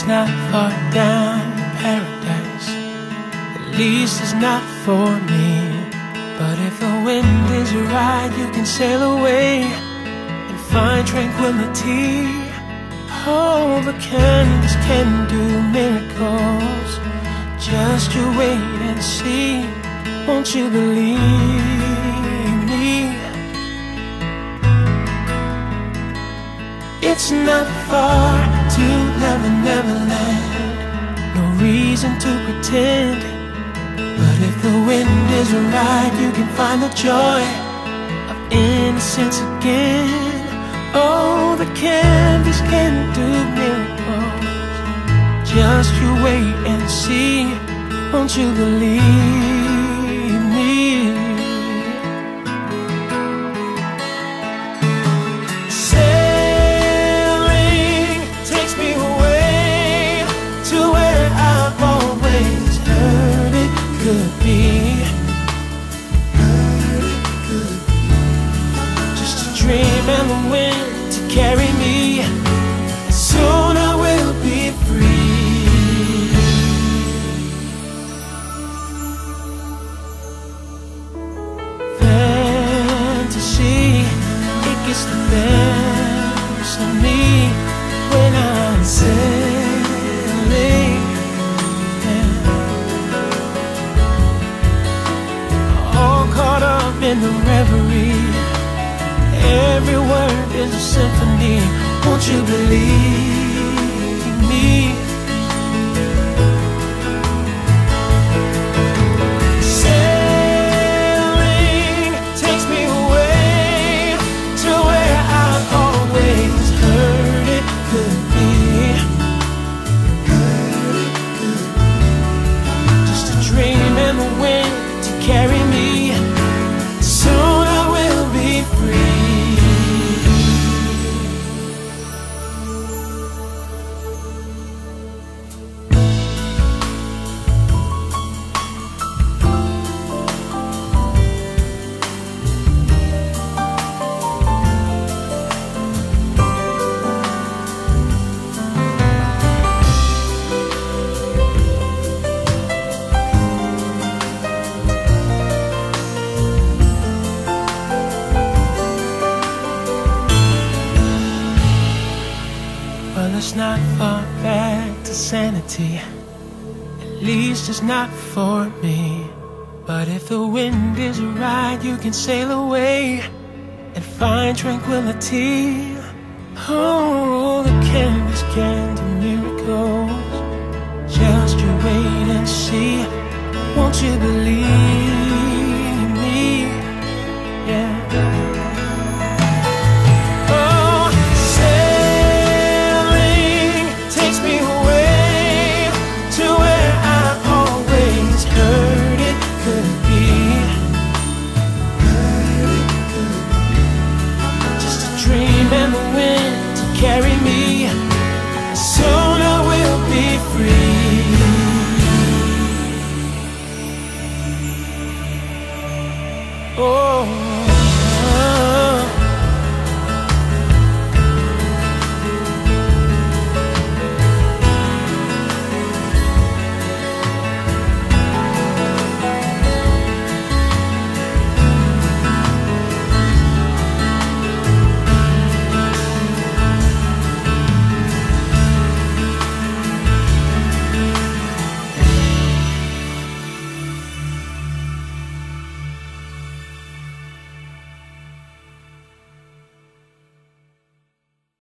it's not far down paradise. At least it's not for me. But if the wind is right, you can sail away and find tranquility. Oh, the canvas can do miracles. Just you wait and see. Won't you believe me? It's not far to Never Never Land. No reason to pretend. But if the wind is right, you can find the joy of innocence again. Oh, the canvas can do miracles. Just you wait and see. Won't you believe me? Sailing takes me away to where I've always heard it could be. Just a dream and the wind to carry me. Soon I will be free. Fantasy, it gets the best of me when I'm sailing. All caught up in the reverie. Every word is a symphony. Won't you believe me? Sailing takes me away to where I've always heard it could be. Just a dream and the wind to carry me. Soon I will be free. Well, it's not far back to sanity. At least it's not for me. But if the wind is right, you can sail away and find tranquility. Oh, the canvas can do miracles. Just you wait and see. Won't you believe?